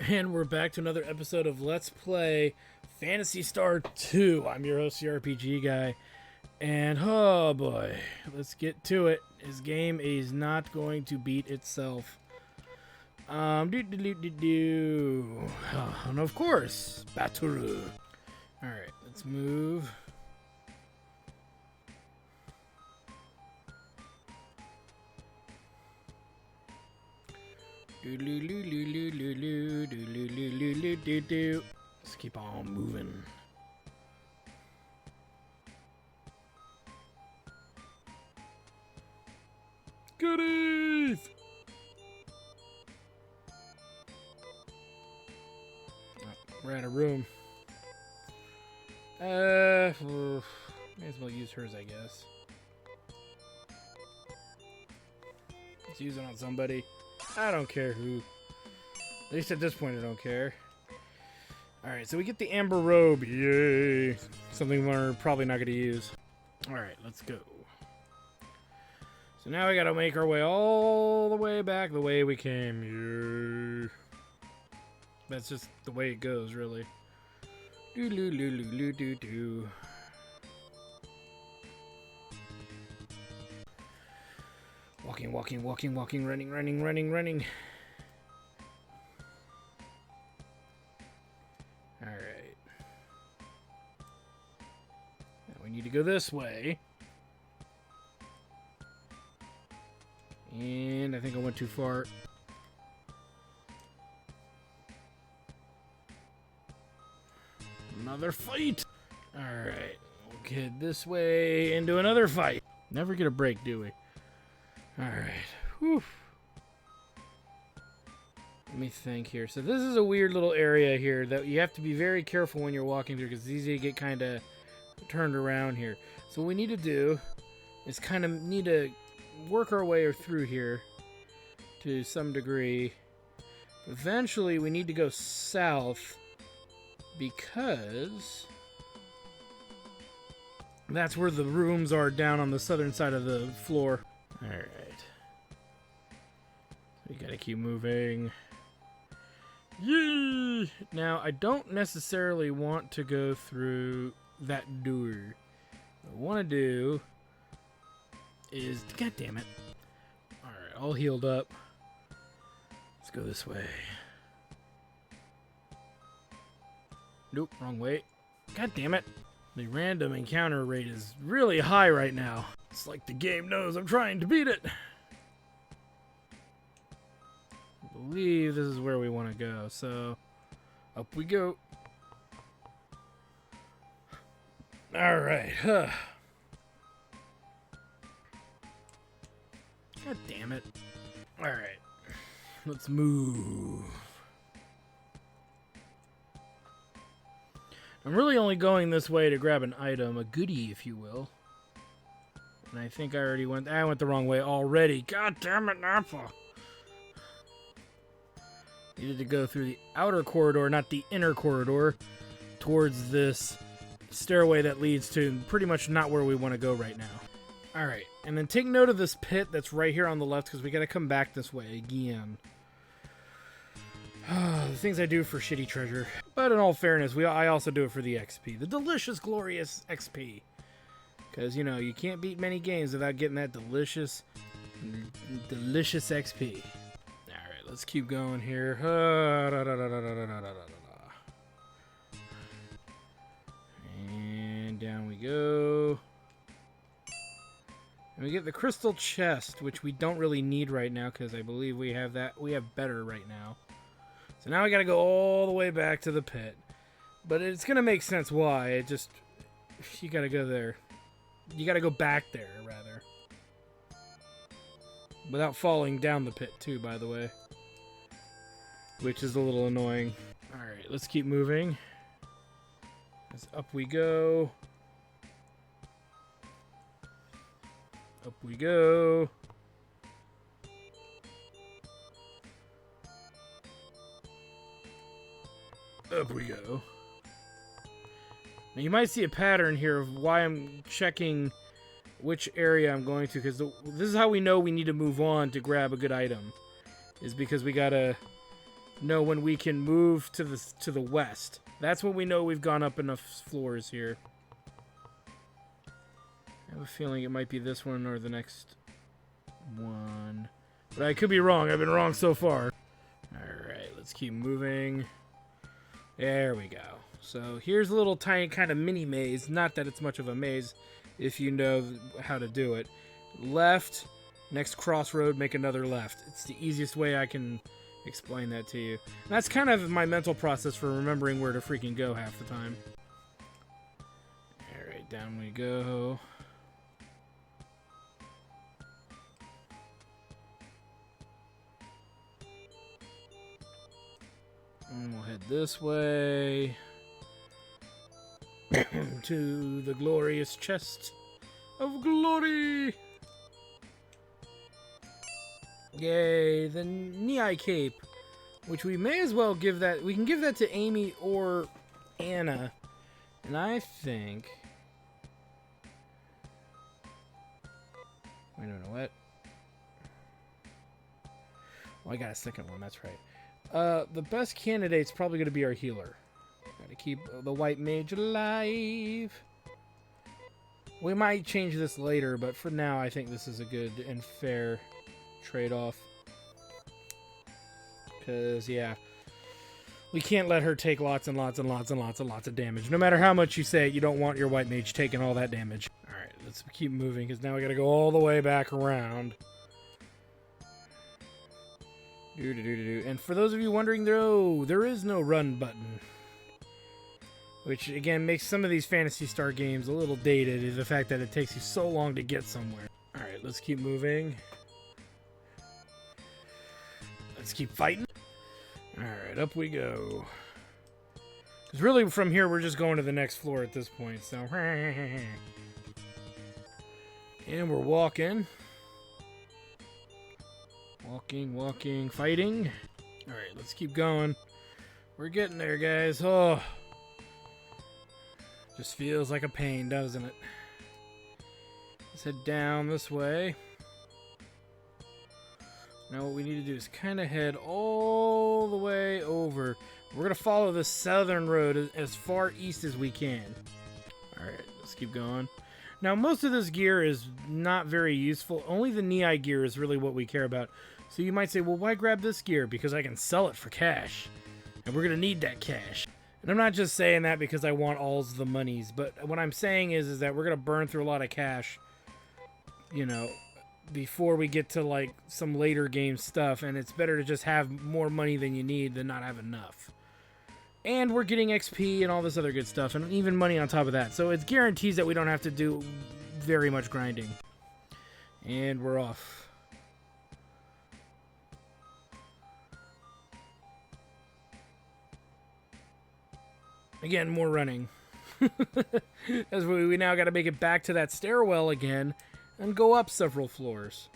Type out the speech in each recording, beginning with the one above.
And we're back to another episode of Let's Play Phantasy Star 2. I'm your host, the RPG guy. And oh boy, let's get to it. This game is not going to beat itself. And of course, Baturu. Alright, let's move. Let's keep on moving. Goodies! Oh, we're out of room. May as well use hers, I guess. Let's use it on somebody. I don't care who. At least at this point I don't care. Alright, so we get the amber robe. Yay! Something we're probably not going to use. Alright, let's go. So now we got to make our way all the way back the way we came. Yay! That's just the way it goes, really. Do-do-do-do-do-do-do. Walking, running. Alright. Now we need to go this way. And I think I went too far. Another fight! Alright. We'll head this way into another fight. Never get a break, do we? Alright. Whew. Let me think here. So this is a weird little area here that you have to be very careful when you're walking through because it's easy to get kind of turned around here. So what we need to do is kind of need to work our way through here to some degree. Eventually we need to go south because that's where the rooms are down on the southern side of the floor. Alright. We gotta keep moving. Yee! Now, I don't necessarily want to go through that door. What I want to do is... God damn it. Alright, all healed up. Let's go this way. Nope, wrong way. God damn it. The random encounter rate is really high right now. It's like the game knows I'm trying to beat it. I believe this is where we want to go, so up we go. Alright. God damn it. Alright. Let's move. I'm really only going this way to grab an item, a goodie, if you will. And I think I went the wrong way already. God damn it, Nappa. Needed to go through the outer corridor, not the inner corridor, towards this stairway that leads to pretty much not where we want to go right now. Alright, and then take note of this pit that's right here on the left because we got to come back this way again. The things I do for shitty treasure. But in all fairness, I also do it for the XP. The delicious, glorious XP. Because, you know, you can't beat many games without getting that delicious XP. Alright, let's keep going here. And down we go. And we get the crystal chest, which we don't really need right now because I believe we have that. We have better right now. So now we gotta go all the way back to the pit. But it's gonna make sense why. You gotta go there. You gotta go back there, rather. Without falling down the pit, too, by the way. Which is a little annoying. Alright, let's keep moving. As up we go. Up we go. Up we go. Now you might see a pattern here of why I'm checking which area I'm going to, because this is how we know we need to move on to grab a good item. Is because we gotta know when we can move to the west. That's when we know we've gone up enough floors here. I have a feeling it might be this one or the next one. But I could be wrong. I've been wrong so far. Alright, let's keep moving. There we go. So here's a little tiny kind of mini maze. Not that it's much of a maze if you know how to do it. Left, next crossroad, make another left. It's the easiest way I can explain that to you. And that's kind of my mental process for remembering where to freaking go half the time. Alright, down we go. And we'll head this way to the glorious chest of glory. Yay, the Nei cape, which we may as well give that. We can give that to Amy or Anna, and I think. Wait, no, what? Well, I got a second one. That's right. The best candidate's probably going to be our healer. Gotta keep the white mage alive. We might change this later, but for now, I think this is a good and fair trade-off. Because, yeah, we can't let her take lots and lots and lots and lots and lots of damage. No matter how much you say it, you don't want your white mage taking all that damage. Alright, let's keep moving, because now we gotta go all the way back around. And for those of you wondering, though, there is no run button. Which, again, makes some of these Phantasy Star games a little dated, is the fact that it takes you so long to get somewhere. Alright, let's keep moving. Let's keep fighting. Alright, up we go. Because really, from here, we're just going to the next floor at this point, so... And we're walking. Walking, fighting. Alright, let's keep going. We're getting there, guys. Oh. Just feels like a pain, doesn't it? Let's head down this way. Now what we need to do is kind of head all the way over. We're going to follow the southern road as far east as we can. Alright, let's keep going. Now, most of this gear is not very useful. Only the Nei gear is really what we care about. So you might say, well, why grab this gear? Because I can sell it for cash. And we're going to need that cash. And I'm not just saying that because I want all the monies. But what I'm saying is that we're going to burn through a lot of cash, you know, before we get to, like, some later game stuff. And it's better to just have more money than you need than not have enough. And we're getting XP and all this other good stuff. And even money on top of that. So it guarantees that we don't have to do very much grinding. And we're off. Again, more running. As we now got to make it back to that stairwell again and go up several floors.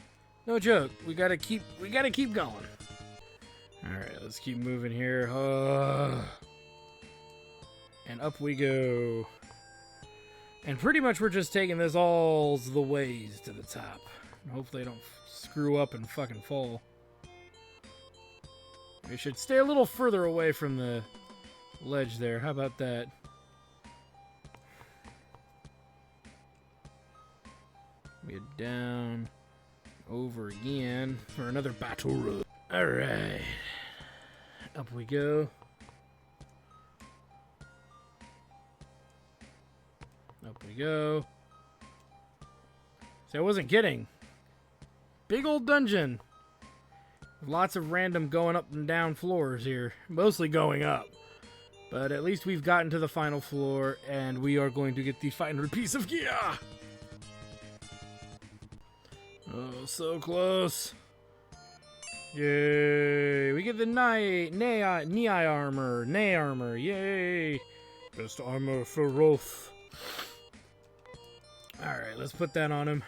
No joke. We gotta keep going. All right, let's keep moving here. And up we go. And pretty much we're just taking this all the ways to the top. Hopefully they don't screw up and fucking fall. We should stay a little further away from the ledge there. How about that? We get down, over again for another battle road. Alright. Up we go. Up we go. See, I wasn't kidding. Big old dungeon. Lots of random going up and down floors here. Mostly going up. But at least we've gotten to the final floor, and we are going to get the final piece of gear! Oh, so close. Yay! We get the Nei armor. Yay! Best armor for Rolf. Alright, let's put that on him.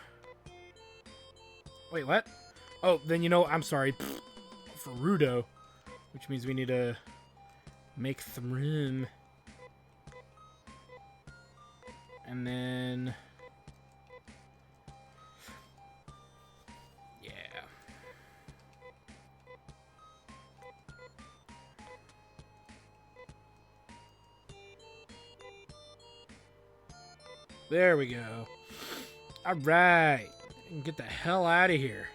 Wait, what? Oh, then you know, I'm sorry. For Rudo. Which means we need to make some room. And then... yeah. There we go. Alright. Get the hell out of here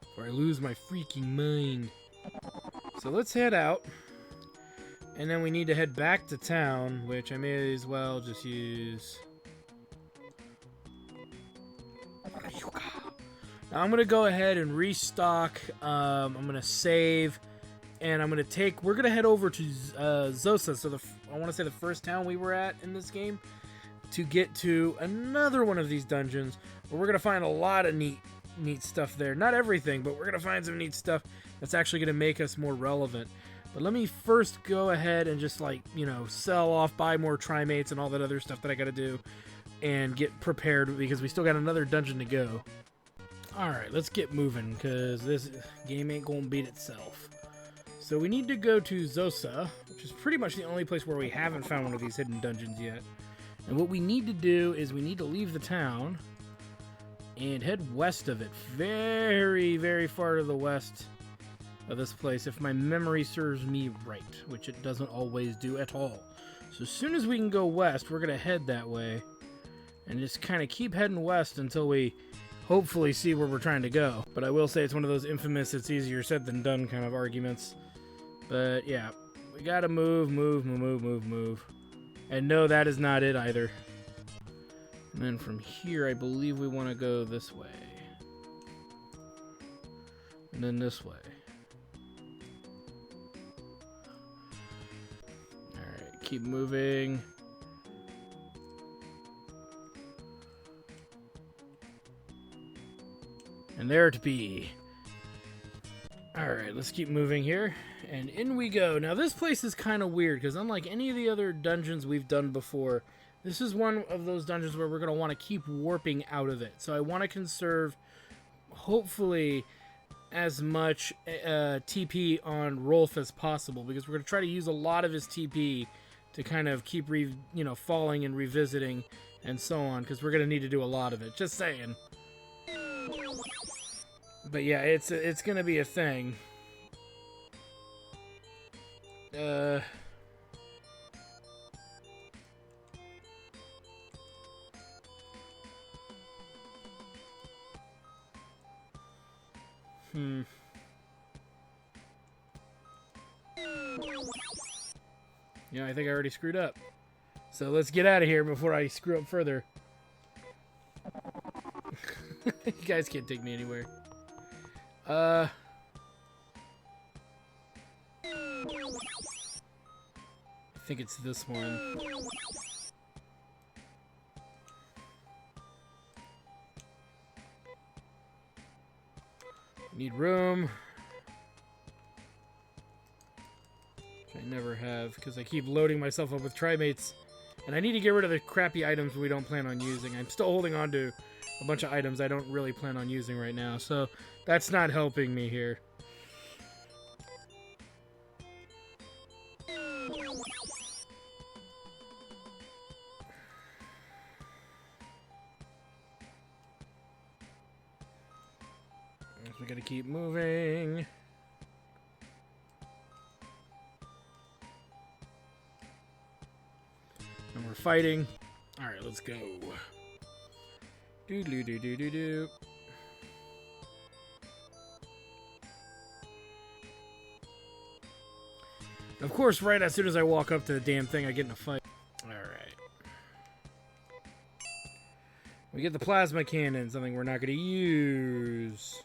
before I lose my freaking mind. So let's head out. And then we need to head back to town, which I may as well just use. Now I'm going to go ahead and restock. I'm going to save. And I'm going to take... We're going to head over to Zosa. So I want to say the first town we were at in this game. To get to another one of these dungeons. Where we're going to find a lot of neat stuff there. Not everything, but we're going to find some neat stuff that's actually going to make us more relevant. But let me first go ahead and just, like, you know, sell off, buy more trimates and all that other stuff that I got to do. And get prepared because we still got another dungeon to go. Alright, let's get moving because this game ain't going to beat itself. So we need to go to Zosa, which is pretty much the only place where we haven't found one of these hidden dungeons yet. And what we need to do is we need to leave the town and head west of it. Very, very far to the west of this place, if my memory serves me right, which it doesn't always do at all. So as soon as we can go west, we're going to head that way and just kind of keep heading west until we hopefully see where we're trying to go. But I will say it's one of those infamous it's easier said than done kind of arguments. But yeah, we got to move. And no, that is not it either. And then from here, I believe we want to go this way. And then this way. Alright, keep moving. And there it be. Alright, let's keep moving here. And in we go. Now this place is kind of weird, because unlike any of the other dungeons we've done before, this is one of those dungeons where we're going to want to keep warping out of it. So I want to conserve, hopefully, as much TP on Rolf as possible, because we're going to try to use a lot of his TP to kind of keep falling and revisiting and so on, because we're going to need to do a lot of it. Just saying. But yeah, it's going to be a thing. Yeah, I think I already screwed up. So let's get out of here before I screw up further. You guys can't take me anywhere. I think it's this one. Need room. Which I never have, because I keep loading myself up with trimates. And I need to get rid of the crappy items we don't plan on using. I'm still holding on to a bunch of items I don't really plan on using right now, so that's not helping me here. We gotta keep moving. And we're fighting. Alright, let's go. Do. Of course, right as soon as I walk up to the damn thing, I get in a fight. Alright. We get the plasma cannon, something we're not going to use.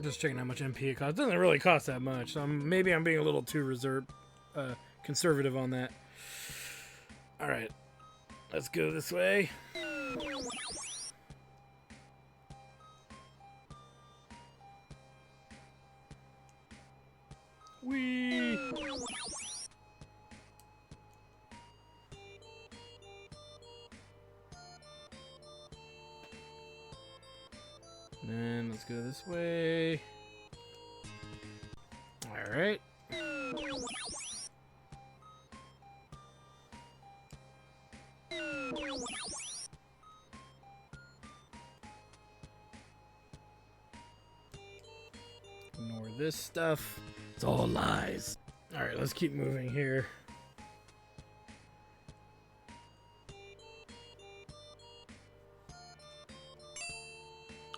Just checking how much MP it costs. It doesn't really cost that much. So maybe I'm being a little too conservative on that. Alright. Let's go this way. Whee! And let's go this way. Alright. Ignore this stuff, it's all lies. Alright, let's keep moving here.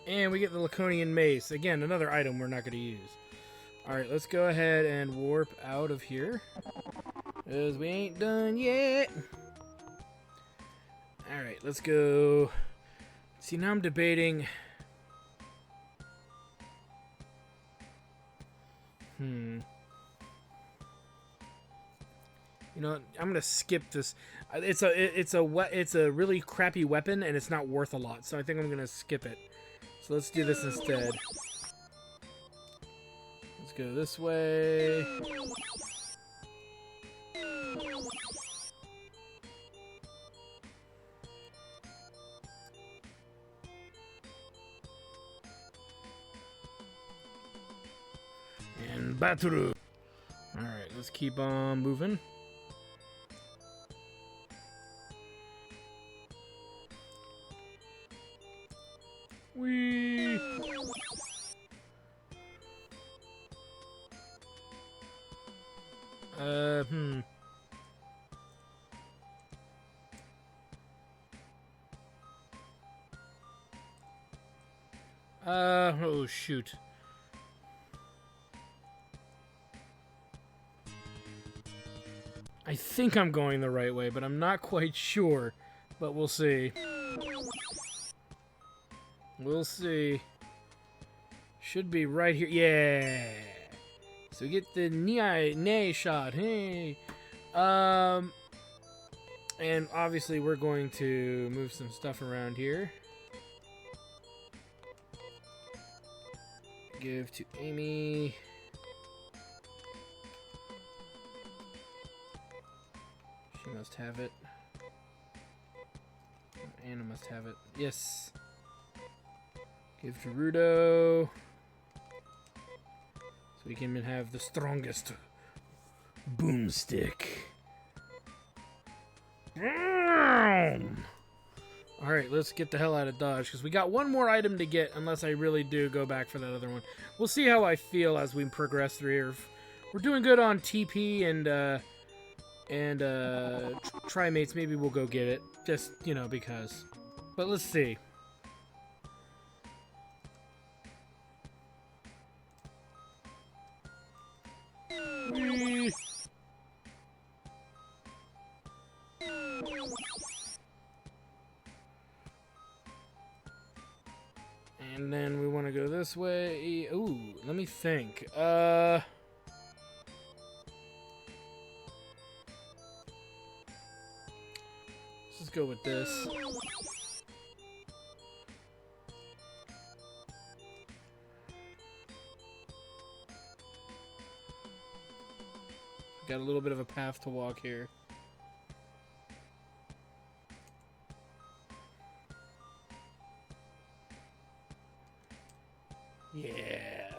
And we get the Laconian Mace. Again, another item we're not going to use. Alright, let's go ahead and warp out of here. Because we ain't done yet. Alright, let's go. See, now I'm debating. You know, I'm gonna skip this. It's a really crappy weapon, and it's not worth a lot. So I think I'm gonna skip it. So let's do this instead. Let's go this way. And battle. All right, let's keep on moving. Whee! Oh shoot. I think I'm going the right way, but I'm not quite sure. But we'll see. We'll see. Should be right here. Yeah. So we get the Nei shot. Hey. And obviously we're going to move some stuff around here. Give to Amy. She must have it. Anna must have it. Yes. Give to Rudo. So we can have the strongest boomstick. Alright, let's get the hell out of Dodge, because we got one more item to get, unless I really do go back for that other one. We'll see how I feel as we progress through here. If we're doing good on TP and Trimates, maybe we'll go get it. Just, you know, because. But let's see. Whee! And then we want to go this way. Ooh, let me think. Let's just go with this. Got a little bit of a path to walk here. Yeah.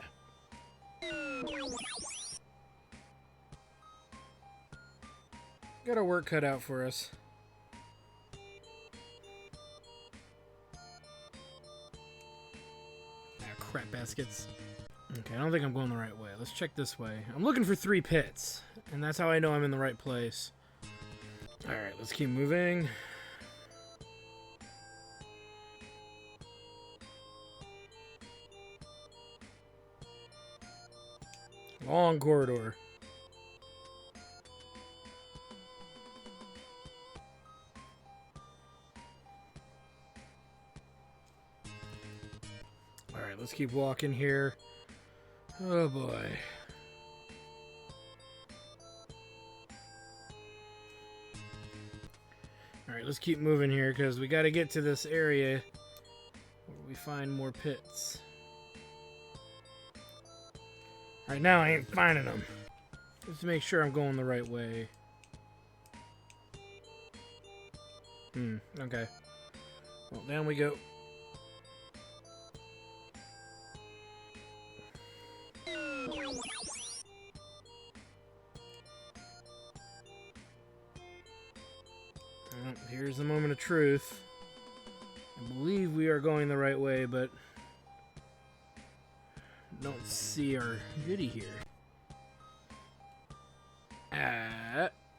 Got our work cut out for us. Ah, crap baskets. Okay, I don't think I'm going the right way. Let's check this way. I'm looking for 3 pits, and that's how I know I'm in the right place. Alright, let's keep moving. Long corridor. Alright, let's keep walking here. Oh boy. Alright, let's keep moving here because we got to get to this area where we find more pits. Right now, I ain't finding them. Just to make sure I'm going the right way. Okay. Well, down we go. Here's the moment of truth. I believe we are going the right way, but don't see our goodie here.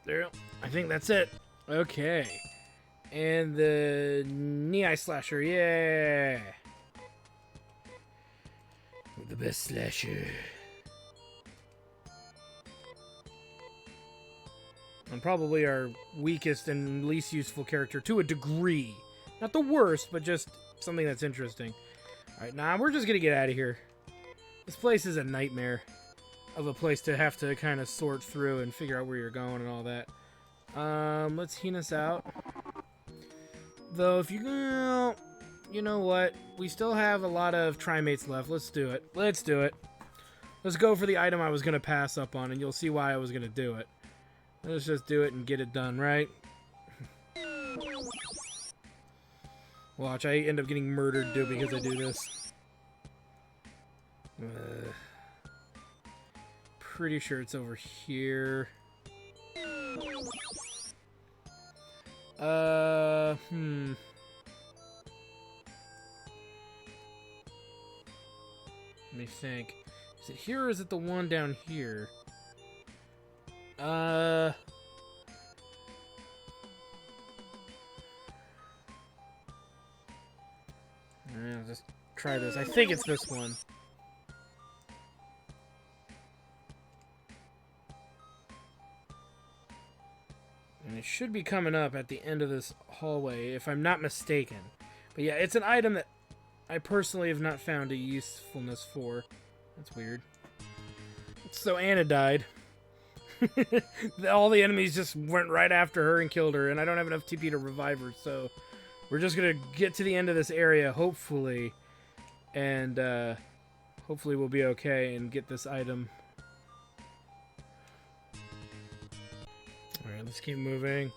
There. I think that's it. Okay. And the Nei slasher, yeah. The best slasher. And probably our weakest and least useful character to a degree. Not the worst, but just something that's interesting. Alright, nah, we're just gonna get out of here. This place is a nightmare of a place to have to kind of sort through and figure out where you're going and all that. Let's heat us out. Though, if you know what? We still have a lot of trimates left. Let's do it. Let's do it. Let's go for the item I was going to pass up on, and you'll see why I was going to do it. Let's just do it and get it done, right? Watch, I end up getting murdered, dude, because I do this. Pretty sure it's over here. Let me think. Is it here or is it the one down here? Yeah, just try this. I think it's this one. And it should be coming up at the end of this hallway, if I'm not mistaken. But yeah, it's an item that I personally have not found a usefulness for. That's weird. So Anna died. All the enemies just went right after her and killed her, and I don't have enough TP to revive her, so we're just gonna get to the end of this area, hopefully, and hopefully we'll be okay and get this item. Alright, let's keep moving.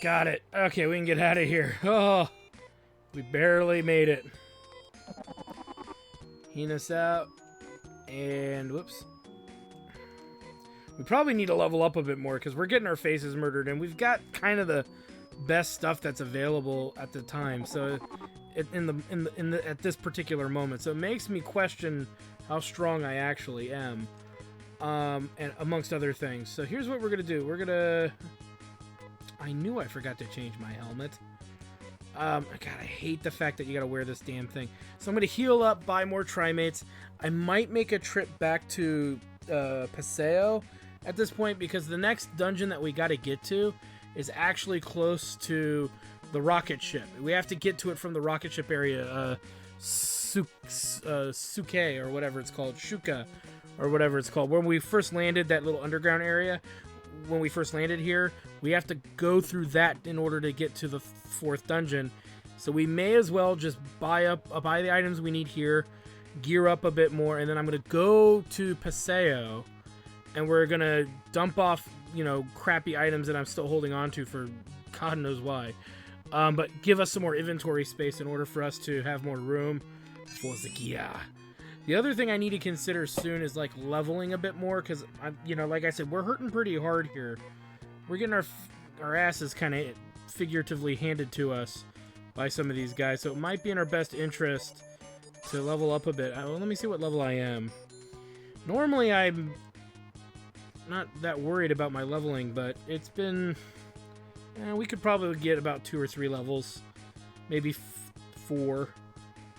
Got it. Okay, we can get out of here. Oh, we barely made it. Heat us out. And, whoops. We probably need to level up a bit more because we're getting our faces murdered, and we've got kind of the best stuff that's available at the time. So, at this particular moment, so it makes me question how strong I actually am, and amongst other things. So here's what we're gonna do. We're gonna. I knew I forgot to change my helmet. God, I hate the fact that you gotta wear this damn thing. So I'm gonna heal up, buy more trimates. I might make a trip back to Paseo at this point, because the next dungeon that we gotta get to is actually close to the rocket ship. We have to get to it from the rocket ship area, Suke, or whatever it's called, Shuka, or whatever it's called. When we first landed, that little underground area, when we first landed here, we have to go through that in order to get to the fourth dungeon. So we may as well just buy the items we need here, gear up a bit more, and then I'm gonna go to Paseo, and we're gonna dump off, crappy items that I'm still holding on to for God knows why. But give us some more inventory space in order for us to have more room for the gear. The other thing I need to consider soon is like leveling a bit more, because like I said, we're hurting pretty hard here. We're getting our asses kind of figuratively handed to us by some of these guys, so it might be in our best interest to level up a bit. Well, let me see what level I am. Normally I'm not that worried about my leveling, but it's been... we could probably get about 2 or 3 levels. Maybe 4.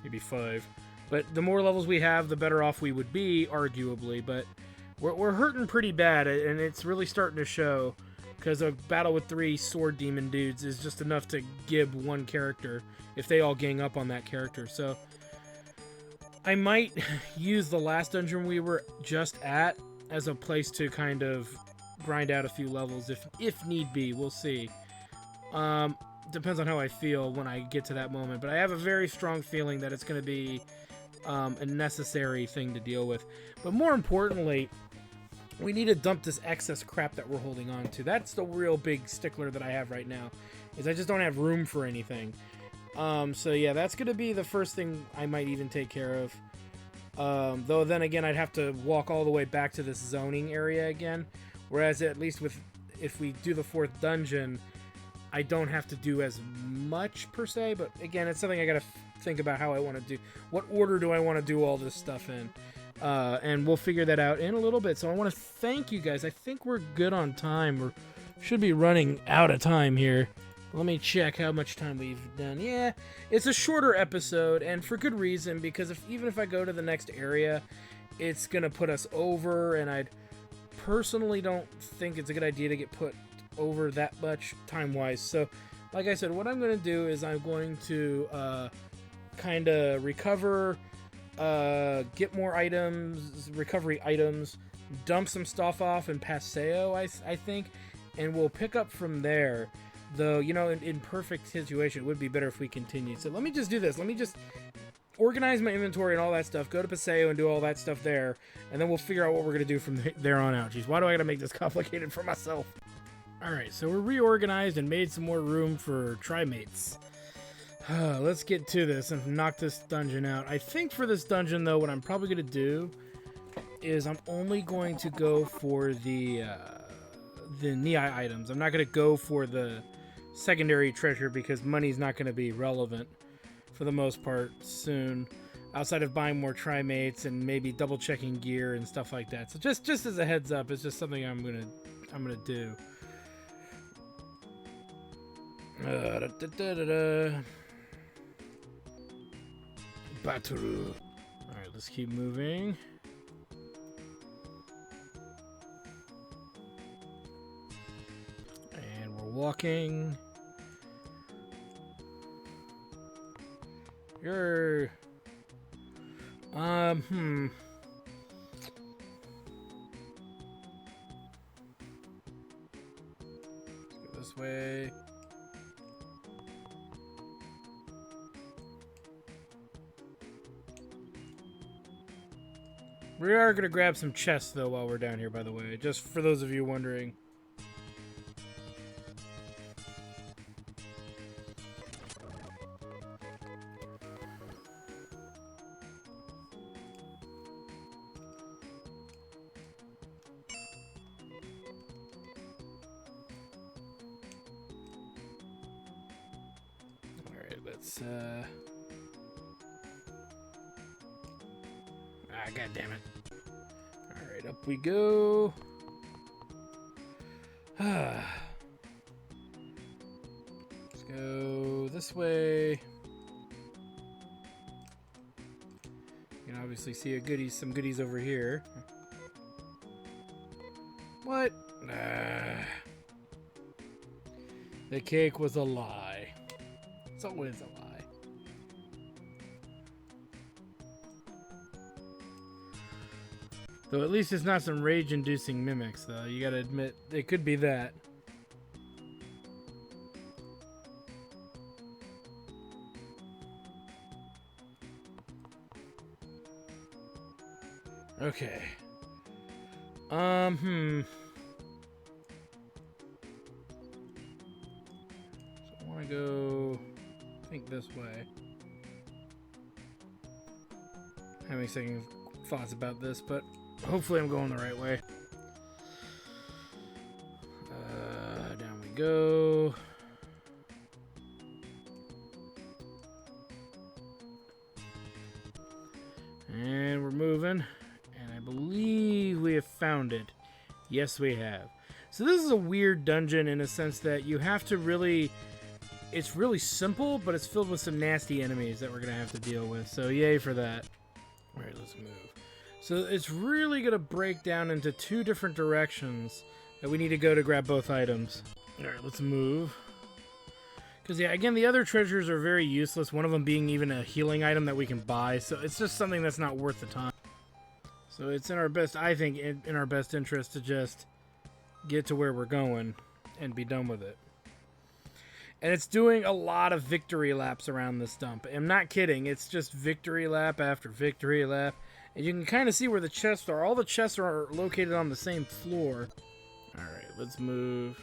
Maybe 5. But the more levels we have, the better off we would be, arguably. But we're hurting pretty bad, and it's really starting to show, because a battle with 3 sword demon dudes is just enough to gib one character if they all gang up on that character. So I might use the last dungeon we were just at as a place to kind of grind out a few levels if need be. We'll see. Depends on how I feel when I get to that moment. But I have a very strong feeling that it's going to be a necessary thing to deal with. But more importantly, we need to dump this excess crap that we're holding on to. That's the real big stickler that I have right now, is I just don't have room for anything. So yeah, that's going to be the first thing I might even take care of. Though then again, I'd have to walk all the way back to this zoning area again. Whereas at least if we do the 4th dungeon, I don't have to do as much per se, but again, it's something I gotta think about how I want to do. What order do I want to do all this stuff in? And we'll figure that out in a little bit. So I want to thank you guys. I think we're good on time. We should be running out of time here. Let me check how much time we've done. Yeah, it's a shorter episode, and for good reason, because even if I go to the next area, it's going to put us over, and I personally don't think it's a good idea to get put over that much time-wise. So, like I said, what I'm going to do is I'm going to kind of recover, get more items, recovery items, dump some stuff off in Paseo, I think, and we'll pick up from there. Though, you know, in perfect situation, it would be better if we continued. So let me just do this. Let me just organize my inventory and all that stuff, go to Paseo and do all that stuff there, and then we'll figure out what we're going to do from there on out. Jeez, why do I got to make this complicated for myself? Alright, so we're reorganized and made some more room for trimates. Let's get to this and knock this dungeon out. I think for this dungeon, though, what I'm probably going to do is I'm only going to go for the Nei items. I'm not going to go for the secondary treasure because money's not going to be relevant for the most part soon, outside of buying more trimates and maybe double checking gear and stuff like that. So just as a heads up, it's just something I'm gonna do. Baturu. All right, let's keep moving. And we're walking. You're... Let's go this way. We are going to grab some chests, though, while we're down here, by the way. Just for those of you wondering. God damn it. Alright, up we go. Let's go this way. You can obviously see some goodies over here. What? The cake was a lie. It's always a lie. Though at least it's not some rage-inducing mimics, though. You gotta admit, it could be that. Okay. So I wanna go, I think this way. Having second thoughts about this, but hopefully I'm going the right way. Down we go. And we're moving. And I believe we have found it. Yes, we have. So this is a weird dungeon in a sense that you have to really... It's really simple, but it's filled with some nasty enemies that we're going to have to deal with. So yay for that. Alright, let's move. So it's really going to break down into two different directions that we need to go to grab both items. Alright, let's move. Because, yeah, again, the other treasures are very useless, one of them being even a healing item that we can buy, so it's just something that's not worth the time. So it's in our best, I think, in our best interest to just get to where we're going and be done with it. And it's doing a lot of victory laps around this dump. I'm not kidding, it's just victory lap after victory lap. And you can kind of see where the chests are. All the chests are located on the same floor. Alright, let's move.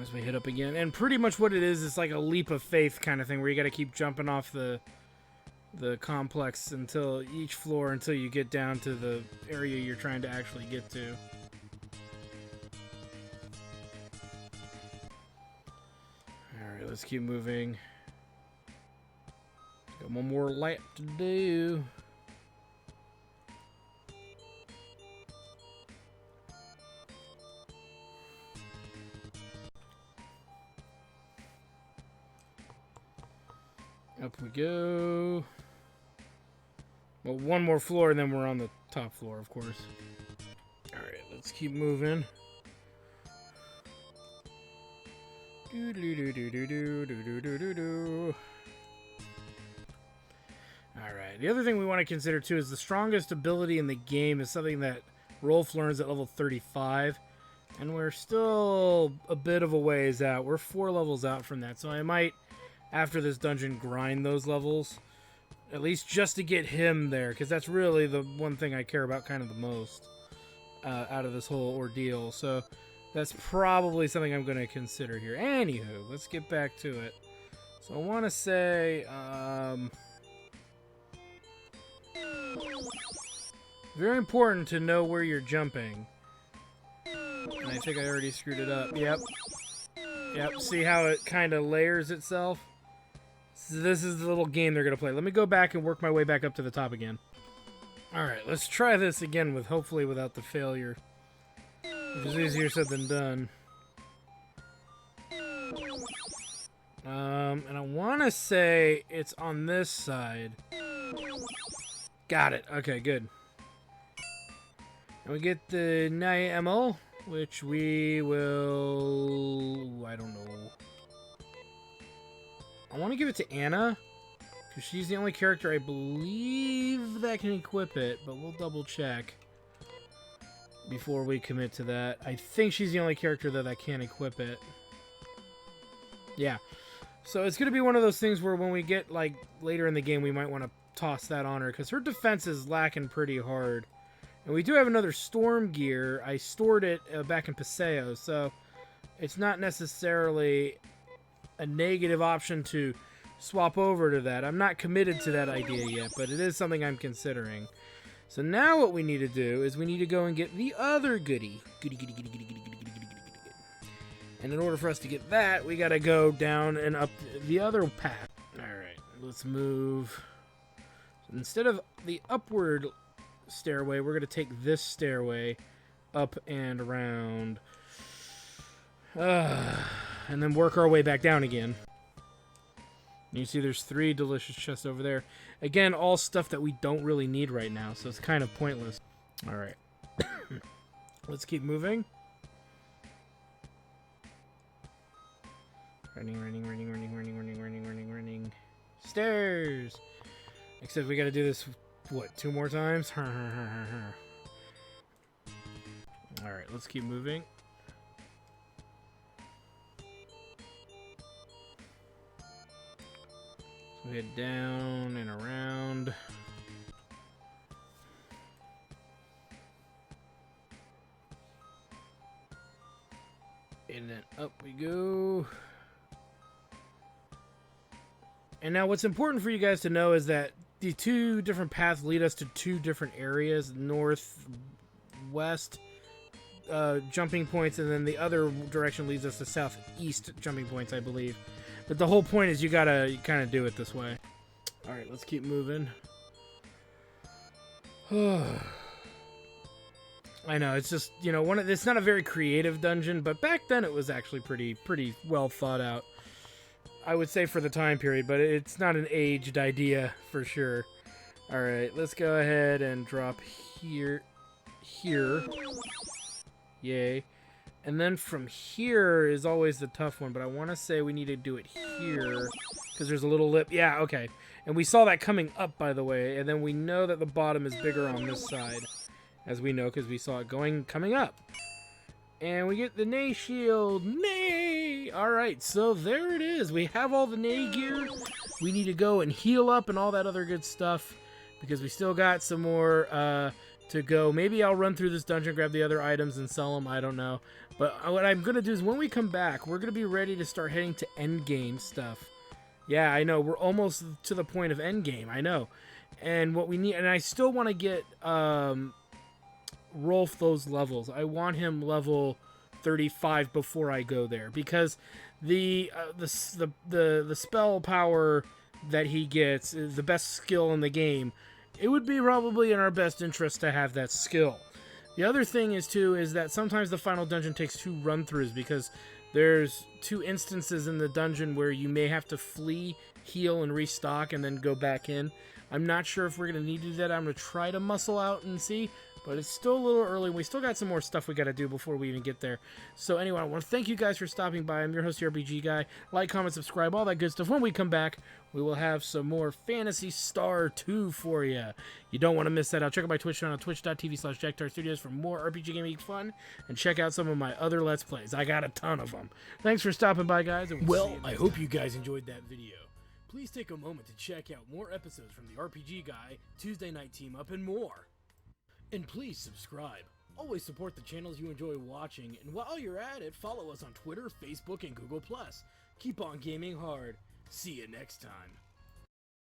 As we hit up again. And pretty much what it is like a leap of faith kind of thing where you got to keep jumping off the the complex until each floor until you get down to the area you're trying to actually get to. Alright, let's keep moving. Got one more lap to do. Up we go. Well, one more floor and then we're on the top floor, of course. Alright, let's keep moving. Alright, the other thing we want to consider too is the strongest ability in the game is something that Rolf learns at level 35. And we're still a bit of a ways out. We're 4 levels out from that, so I might, after this dungeon, grind those levels. At least just to get him there, because that's really the one thing I care about kind of the most out of this whole ordeal. So that's probably something I'm going to consider here. Anywho, let's get back to it. So I want to say... very important to know where you're jumping. And I think I already screwed it up. Yep. Yep, see how it kind of layers itself? So this is the little game they're going to play. Let me go back and work my way back up to the top again. Alright, let's try this again with hopefully without the failure. Which is easier said than done. And I want to say it's on this side. Got it. Okay, good. And we get the Nei MO, which we will... I don't know. I want to give it to Anna, because she's the only character I believe that can equip it, but we'll double check before we commit to that. I think she's the only character that can equip it. Yeah. So it's going to be one of those things where when we get, like, later in the game, we might want to toss that on her, because her defense is lacking pretty hard. And we do have another storm gear. I stored it back in Paseo, so it's not necessarily a negative option to swap over to that. I'm not committed to that idea yet, but it is something I'm considering. So now what we need to do is we need to go and get the other goodie. And in order for us to get that, we got to go down and up the other path. Alright, let's move. So instead of the upward stairway, we're going to take this stairway up and around. And then work our way back down again. You see there's 3 delicious chests over there. Again, all stuff that we don't really need right now, so it's kind of pointless. Alright. Let's keep moving. Running. Stairs! Except we gotta do this, what, 2 more times? Alright, let's keep moving. So we head down and around. And then up we go. And now what's important for you guys to know is that the 2 different paths lead us to 2 different areas. North, west jumping points, and then the other direction leads us to southeast jumping points, I believe. But the whole point is you gotta kind of do it this way. Alright, let's keep moving. I know, it's just, you know, it's not a very creative dungeon, but back then it was actually pretty well thought out. I would say for the time period, but it's not an aged idea for sure. Alright, let's go ahead and drop here. Yay. And then from here is always the tough one, but I want to say we need to do it here because there's a little lip. Yeah, okay. And we saw that coming up, by the way, and then we know that the bottom is bigger on this side, as we know because we saw it coming up. And we get the Nei shield. Nei! Alright, so there it is. We have all the Nei gear. We need to go and heal up and all that other good stuff because we still got some more to go. Maybe I'll run through this dungeon, grab the other items, and sell them. I don't know. But what I'm going to do is when we come back, we're going to be ready to start heading to endgame stuff. Yeah, I know. We're almost to the point of endgame. I know. And what we need, and I still want to get Rolf those levels. I want him level 35 before I go there, because the spell power that he gets is the best skill in the game. It would be probably in our best interest to have that skill. The other thing is that sometimes the final dungeon takes 2 run-throughs, because there's 2 instances in the dungeon where you may have to flee, heal, and restock, and then go back in. I'm not sure if we're going to need to do that. I'm going to try to muscle out and see, but it's still a little early. We still got some more stuff we got to do before we even get there. So anyway, I want to thank you guys for stopping by. I'm your host, the RPG Guy. Like, comment, subscribe, all that good stuff. When we come back, we will have some more Phantasy Star 2 for you. You don't want to miss that out. Check out my Twitch channel, twitch.tv/JackTarStudios for more RPG gaming fun, and check out some of my other Let's Plays. I got a ton of them. Thanks for stopping by, guys. Well, I hope you guys enjoyed that video. Please take a moment to check out more episodes from the RPG Guy, Tuesday Night Team Up, and more. And please subscribe. Always support the channels you enjoy watching, and while you're at it, follow us on Twitter, Facebook, and Google+. Keep on gaming hard. See you next time.